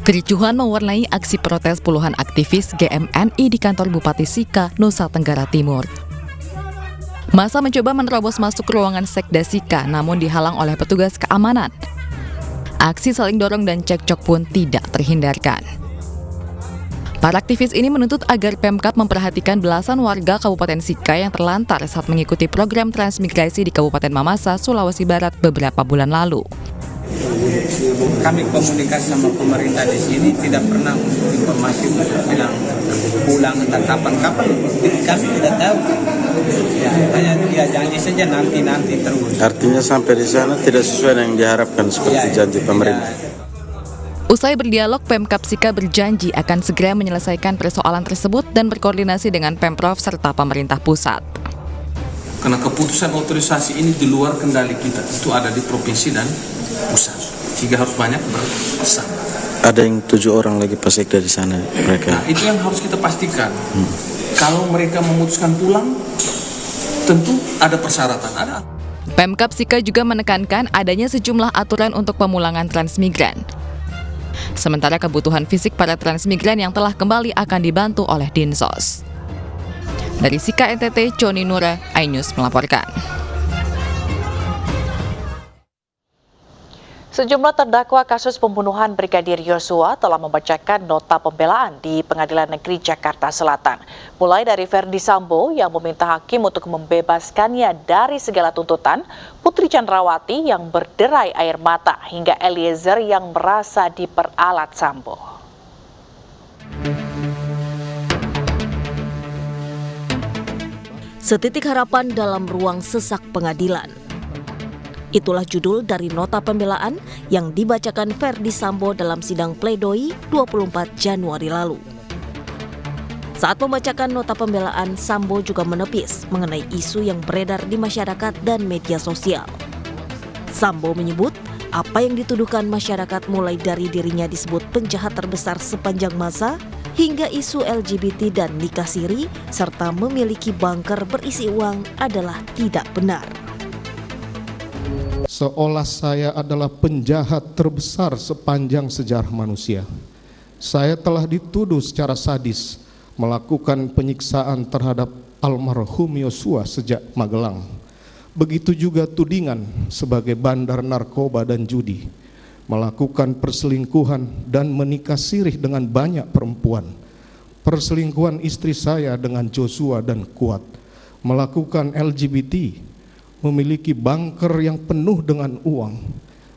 Kericuhan mewarnai aksi protes puluhan aktivis GMNI di kantor Bupati Sika, Nusa Tenggara Timur. Massa mencoba menerobos masuk ruangan Sekda Sika, namun dihalang oleh petugas keamanan. Aksi saling dorong dan cekcok pun tidak terhindarkan. Para aktivis ini menuntut agar Pemkab memperhatikan belasan warga Kabupaten Sika yang terlantar saat mengikuti program transmigrasi di Kabupaten Mamasa, Sulawesi Barat beberapa bulan lalu. Kami komunikasi sama pemerintah di sini tidak pernah informasi untuk bilang pulang entah kapan-kapan, kami tidak tahu. Ya, hanya dia janji saja nanti terus. Artinya sampai di sana tidak sesuai dengan yang diharapkan seperti janji pemerintah. Usai berdialog, Pemkab Sika berjanji akan segera menyelesaikan persoalan tersebut dan berkoordinasi dengan Pemprov serta pemerintah pusat. Karena keputusan otorisasi ini di luar kendali kita, itu ada di provinsi dan pusat, sehingga harus banyak bersama. Ada yang 7 orang lagi pas Sekda di sana mereka. Nah, itu yang harus kita pastikan. Kalau mereka memutuskan pulang, tentu ada persyaratan, ada. Pemkab Sika juga menekankan adanya sejumlah aturan untuk pemulangan transmigran. Sementara kebutuhan fisik para transmigran yang telah kembali akan dibantu oleh Dinsos. Dari Sika NTT, Joni Nura, iNews melaporkan. Sejumlah terdakwa kasus pembunuhan Brigadir Yosua telah membacakan nota pembelaan di Pengadilan Negeri Jakarta Selatan. Mulai dari Verdi Sambo yang meminta hakim untuk membebaskannya dari segala tuntutan, Putri Chandrawati yang berderai air mata, hingga Eliezer yang merasa diperalat Sambo. Setitik harapan dalam ruang sesak pengadilan. Itulah judul dari nota pembelaan yang dibacakan Verdi Sambo dalam sidang pledoi 24 Januari lalu. Saat membacakan nota pembelaan, Sambo juga menepis mengenai isu yang beredar di masyarakat dan media sosial. Sambo menyebut apa yang dituduhkan masyarakat mulai dari dirinya disebut penjahat terbesar sepanjang masa, hingga isu LGBT dan nikah siri, serta memiliki bunker berisi uang adalah tidak benar. Seolah saya adalah penjahat terbesar sepanjang sejarah manusia. Saya telah dituduh secara sadis melakukan penyiksaan terhadap almarhum Yosua sejak Magelang. Begitu juga tudingan sebagai bandar narkoba dan judi, melakukan perselingkuhan dan menikah sirih dengan banyak perempuan, perselingkuhan istri saya dengan Joshua dan Kuat, melakukan LGBT, memiliki bunker yang penuh dengan uang,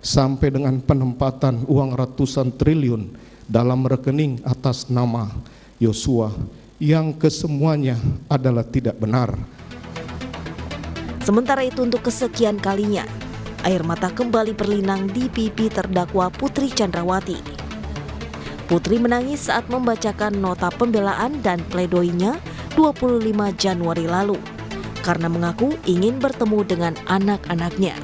sampai dengan penempatan uang ratusan triliun dalam rekening atas nama Yosua, yang kesemuanya adalah tidak benar. Sementara itu, untuk kesekian kalinya, air mata kembali berlinang di pipi terdakwa Putri Chandrawati. Putri menangis saat membacakan nota pembelaan dan pledoinya 25 Januari lalu, karena mengaku ingin bertemu dengan anak-anaknya.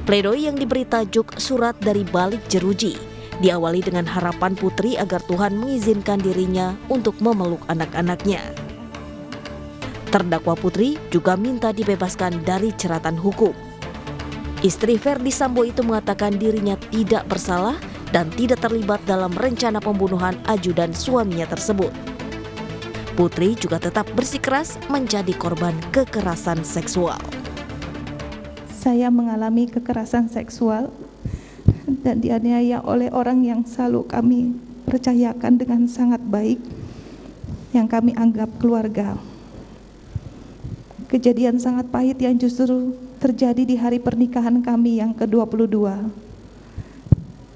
Pledoi yang diberi tajuk Surat dari Balik Jeruji diawali dengan harapan Putri agar Tuhan mengizinkan dirinya untuk memeluk anak-anaknya. Terdakwa Putri juga minta dibebaskan dari jeratan hukum. Istri Verdi Sambo itu mengatakan dirinya tidak bersalah dan tidak terlibat dalam rencana pembunuhan ajudan suaminya tersebut. Putri juga tetap bersikeras menjadi korban kekerasan seksual. Saya mengalami kekerasan seksual dan dianiaya oleh orang yang selalu kami percayakan dengan sangat baik, yang kami anggap keluarga. Kejadian sangat pahit yang justru terjadi di hari pernikahan kami yang ke-22.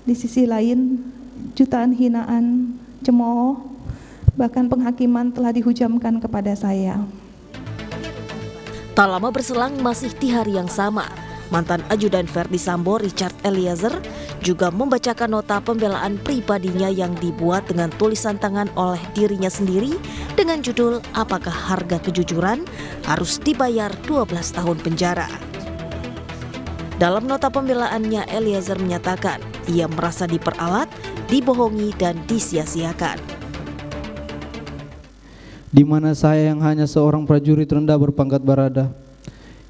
Di sisi lain, jutaan hinaan, cemooh, bahkan penghakiman telah dihujamkan kepada saya. Tak lama berselang, masih di hari yang sama, mantan ajudan Verdi Sambo Richard Eliezer juga membacakan nota pembelaan pribadinya yang dibuat dengan tulisan tangan oleh dirinya sendiri dengan judul Apakah Harga Kejujuran Harus Dibayar 12 tahun penjara. Dalam nota pembelaannya, Eliezer menyatakan ia merasa diperalat, dibohongi, dan disia-siakan. Di mana saya yang hanya seorang prajurit rendah berpangkat barada,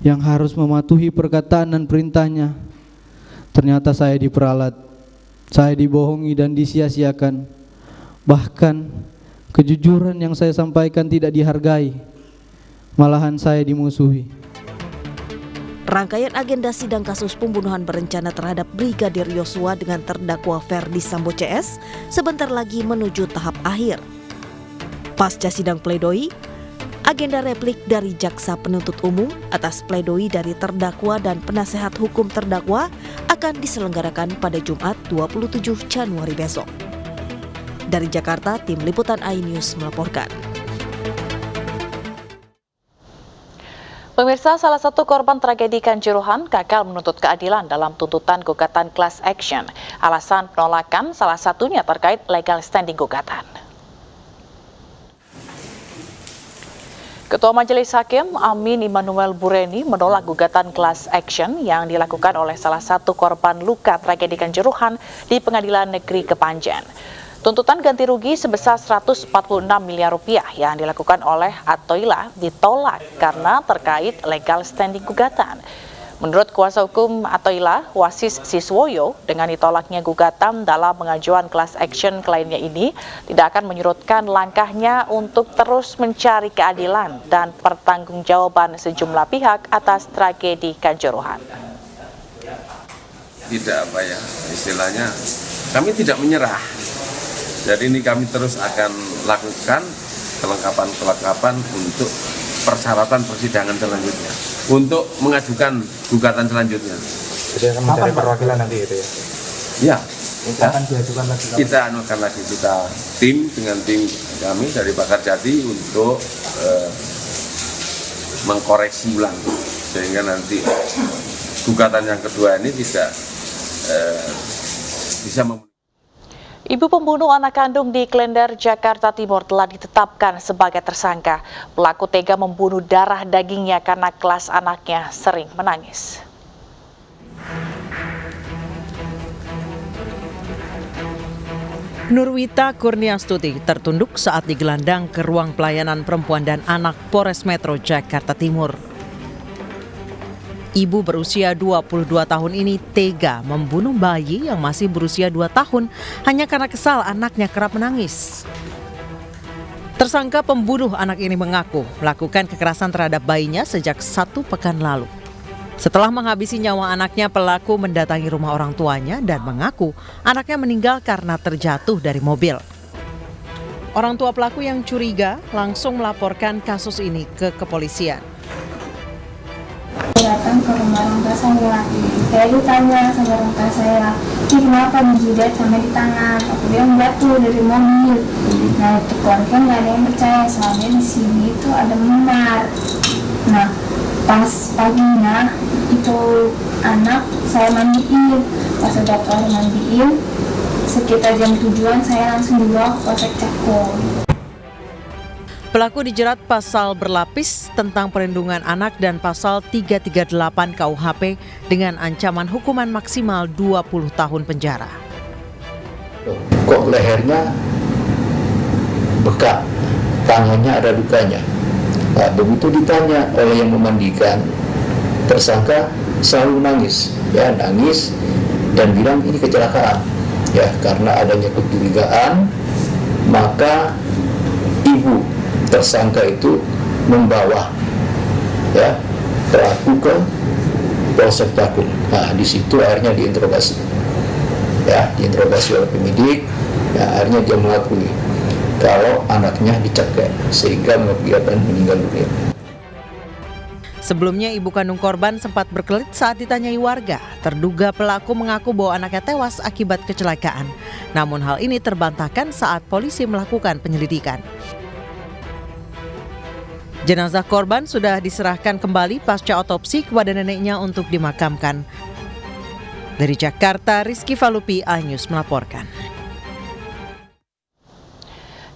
yang harus mematuhi perkataan dan perintahnya. Ternyata saya diperalat, saya dibohongi dan disia-siakan. Bahkan kejujuran yang saya sampaikan tidak dihargai, malahan saya dimusuhi. Rangkaian agenda sidang kasus pembunuhan berencana terhadap Brigadir Yosua dengan terdakwa Ferdi Sambo CS sebentar lagi menuju tahap akhir. Pasca sidang pledoi, agenda replik dari jaksa penuntut umum atas pledoi dari terdakwa dan penasehat hukum terdakwa akan diselenggarakan pada Jumat 27 Januari besok. Dari Jakarta, tim liputan iNews melaporkan. Pemirsa, salah satu korban tragedi Kanjuruhan gagal menuntut keadilan dalam tuntutan gugatan class action. Alasan penolakan salah satunya terkait legal standing gugatan. Ketua Majelis Hakim Amin Immanuel Bureni menolak gugatan class action yang dilakukan oleh salah satu korban luka tragedi Kanjuruhan di Pengadilan Negeri Kepanjen. Tuntutan ganti rugi sebesar 146 miliar rupiah yang dilakukan oleh Atoila ditolak karena terkait legal standing gugatan. Menurut kuasa hukum Atoila, Wasis Siswoyo, dengan ditolaknya gugatan dalam pengajuan class action kliennya ini tidak akan menyurutkan langkahnya untuk terus mencari keadilan dan pertanggungjawaban sejumlah pihak atas tragedi Kanjuruhan. Tidak istilahnya kami tidak menyerah. Jadi ini kami terus akan lakukan kelengkapan untuk persyaratan persidangan selanjutnya, untuk mengajukan gugatan selanjutnya. Jadi akan mencari perwakilan nanti gitu ya? Ya, akan diajukan lagi. Kita akan lagi tim dengan tim kami dari Pakar Jati untuk mengkoreksi ulang sehingga nanti gugatan yang kedua ini tidak bisa Ibu pembunuh anak kandung di Klender, Jakarta Timur telah ditetapkan sebagai tersangka. Pelaku tega membunuh darah dagingnya karena kelas anaknya sering menangis. Nurwita Kurniastuti tertunduk saat digelandang ke ruang pelayanan perempuan dan anak Polres Metro Jakarta Timur. Ibu berusia 22 tahun ini tega membunuh bayi yang masih berusia 2 tahun hanya karena kesal anaknya kerap menangis. Tersangka pembunuh anak ini mengaku melakukan kekerasan terhadap bayinya sejak 1 pekan lalu. Setelah menghabisi nyawa anaknya, pelaku mendatangi rumah orang tuanya dan mengaku anaknya meninggal karena terjatuh dari mobil. Orang tua pelaku yang curiga langsung melaporkan kasus ini ke kepolisian. Datang ke rumah orang tua saya ditanya sama orang tua saya, ini kenapa dijidat sama di tangan? Aku bilang jatuh dari mobil. Nah itu keluarga nggak ada yang percaya, soalnya di sini itu ada memar. Nah pas paginya itu anak saya mandiin, pas udah kelar mandiin sekitar jam 7-an saya langsung dibawa ke Polsek Cakung. Pelaku dijerat pasal berlapis tentang perlindungan anak dan pasal 338 KUHP dengan ancaman hukuman maksimal 20 tahun penjara. Kok lehernya bekak, tangannya ada lukanya. Nah, begitu ditanya oleh yang memandikan, tersangka selalu nangis dan bilang ini kecelakaan. Ya, karena adanya kecurigaan, maka ibu tersangka itu membawa pelaku ke Polsek Cakung. Nah, di situ akhirnya diinterogasi. Diinterogasi oleh penyidik. Akhirnya dia mengakui kalau anaknya dicekek sehingga mengakibatkan meninggal dunia. Sebelumnya ibu kandung korban sempat berkelit saat ditanyai warga. Terduga pelaku mengaku bahwa anaknya tewas akibat kecelakaan. Namun hal ini terbantahkan saat polisi melakukan penyelidikan. Jenazah korban sudah diserahkan kembali pasca otopsi kepada neneknya untuk dimakamkan. Dari Jakarta, Rizky Falupi, iNews melaporkan.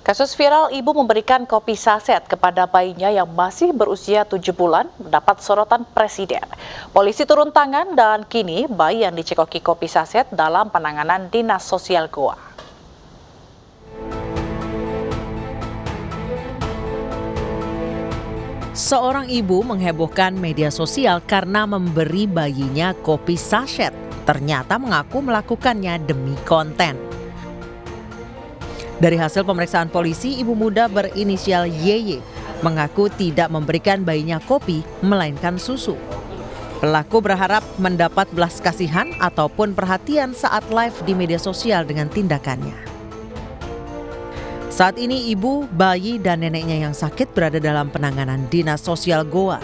Kasus viral ibu memberikan kopi saset kepada bayinya yang masih berusia 7 bulan mendapat sorotan Presiden. Polisi turun tangan dan kini bayi yang dicekoki kopi saset dalam penanganan Dinas Sosial Goa. Seorang ibu menghebohkan media sosial karena memberi bayinya kopi saset. Ternyata mengaku melakukannya demi konten. Dari hasil pemeriksaan polisi, ibu muda berinisial YY mengaku tidak memberikan bayinya kopi, melainkan susu. Pelaku berharap mendapat belas kasihan ataupun perhatian saat live di media sosial dengan tindakannya. Saat ini ibu, bayi, dan neneknya yang sakit berada dalam penanganan Dinas Sosial Goa.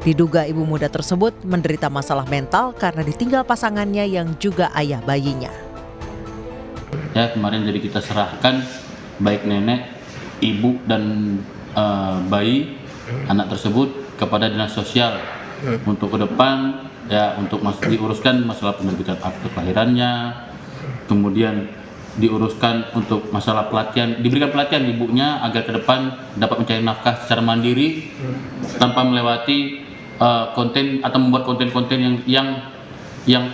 Diduga ibu muda tersebut menderita masalah mental karena ditinggal pasangannya yang juga ayah bayinya. Ya, kemarin jadi kita serahkan baik nenek, ibu, dan bayi anak tersebut kepada Dinas Sosial untuk ke depan ya untuk diuruskan masalah penerbitan akte kelahirannya, kemudian diuruskan untuk masalah pelatihan, diberikan pelatihan ibunya agar ke depan dapat mencari nafkah secara mandiri tanpa melewati konten atau membuat konten-konten yang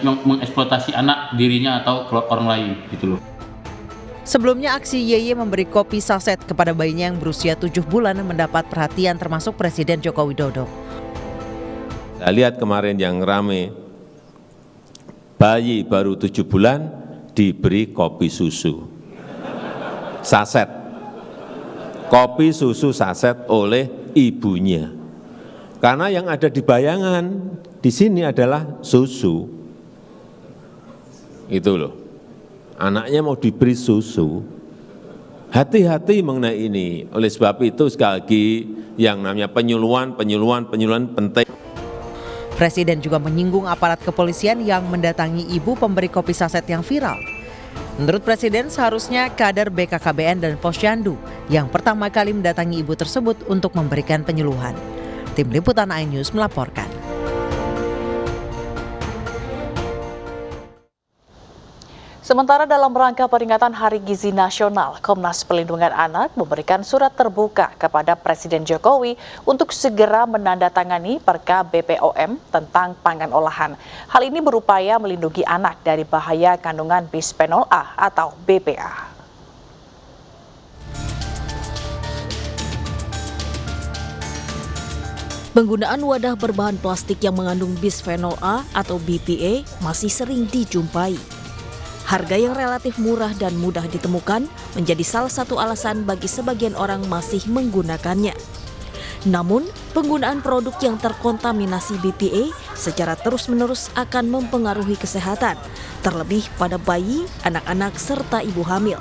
mengeksploitasi anak dirinya atau orang lain gitu loh. Sebelumnya aksi YY memberi kopi saset kepada bayinya yang berusia 7 bulan mendapat perhatian termasuk Presiden Joko Widodo. Saya lihat kemarin yang rame, bayi baru 7 bulan diberi kopi susu saset, kopi susu saset oleh ibunya. Karena yang ada di bayangan di sini adalah susu. Itu loh. Anaknya mau diberi susu. Hati-hati mengenai ini. Oleh sebab itu sekali lagi yang namanya penyuluhan penting. Presiden juga menyinggung aparat kepolisian yang mendatangi ibu pemberi kopi saset yang viral. Menurut Presiden, seharusnya kader BKKBN dan Posyandu yang pertama kali mendatangi ibu tersebut untuk memberikan penyuluhan. Tim Liputan iNews melaporkan. Sementara dalam rangka peringatan Hari Gizi Nasional, Komnas Perlindungan Anak memberikan surat terbuka kepada Presiden Jokowi untuk segera menandatangani Perka BPOM tentang pangan olahan. Hal ini berupaya melindungi anak dari bahaya kandungan bisphenol A atau BPA. Penggunaan wadah berbahan plastik yang mengandung bisphenol A atau BPA masih sering dijumpai. Harga yang relatif murah dan mudah ditemukan menjadi salah satu alasan bagi sebagian orang masih menggunakannya. Namun, penggunaan produk yang terkontaminasi BPA secara terus-menerus akan mempengaruhi kesehatan, terlebih pada bayi, anak-anak, serta ibu hamil.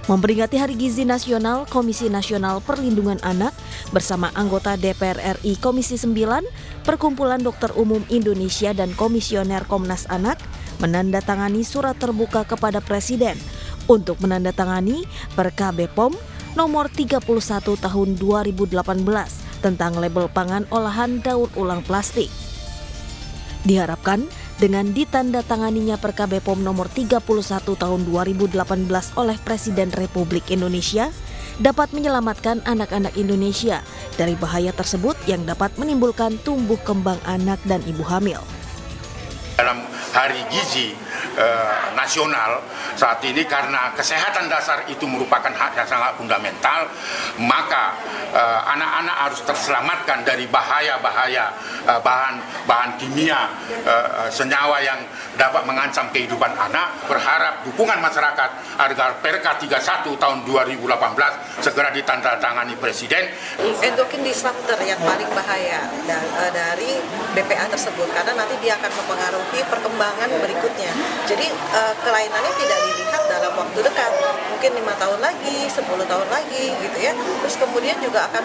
Memperingati Hari Gizi Nasional, Komisi Nasional Perlindungan Anak bersama anggota DPR RI Komisi 9, Perkumpulan Dokter Umum Indonesia dan Komisioner Komnas Anak menandatangani surat terbuka kepada Presiden untuk menandatangani Perka BPOM nomor 31 tahun 2018 tentang label pangan olahan daur ulang plastik. Diharapkan dengan ditandatanganinya Perka BPOM nomor 31 tahun 2018 oleh Presiden Republik Indonesia dapat menyelamatkan anak-anak Indonesia dari bahaya tersebut yang dapat menimbulkan tumbuh kembang anak dan ibu hamil. Dalam Hari Gizi Nasional saat ini, karena kesehatan dasar itu merupakan hak yang sangat fundamental, maka anak-anak harus terselamatkan dari bahaya-bahaya bahan kimia, senyawa yang dapat mengancam kehidupan anak. Berharap dukungan masyarakat agar Perka 31 tahun 2018 segera ditandatangani Presiden. Endokrin disruptor yang paling bahaya dari BPA tersebut, karena nanti dia akan mempengaruhi perkembangan berikutnya. Jadi kelainannya tidak dilihat dalam waktu dekat, mungkin 5 tahun lagi, 10 tahun lagi gitu ya. Terus kemudian juga akan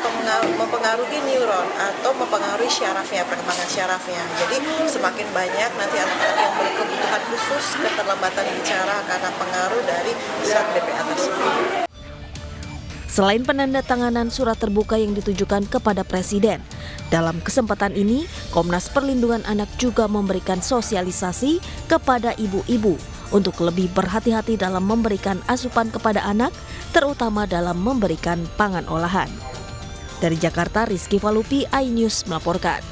mempengaruhi neuron atau mempengaruhi syarafnya, perkembangan syarafnya. Jadi semakin banyak nanti anak-anak yang berkebutuhan khusus, keterlambatan bicara karena pengaruh dari zat BPA tersebut. Selain penandatanganan surat terbuka yang ditujukan kepada Presiden, dalam kesempatan ini Komnas Perlindungan Anak juga memberikan sosialisasi kepada ibu-ibu untuk lebih berhati-hati dalam memberikan asupan kepada anak, terutama dalam memberikan pangan olahan. Dari Jakarta, Rizky Falupi, iNews melaporkan.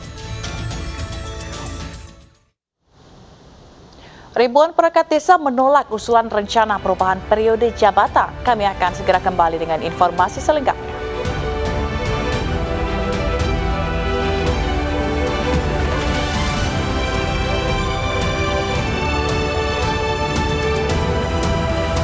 Ribuan perangkat desa menolak usulan rencana perubahan periode jabatan. Kami akan segera kembali dengan informasi selengkapnya.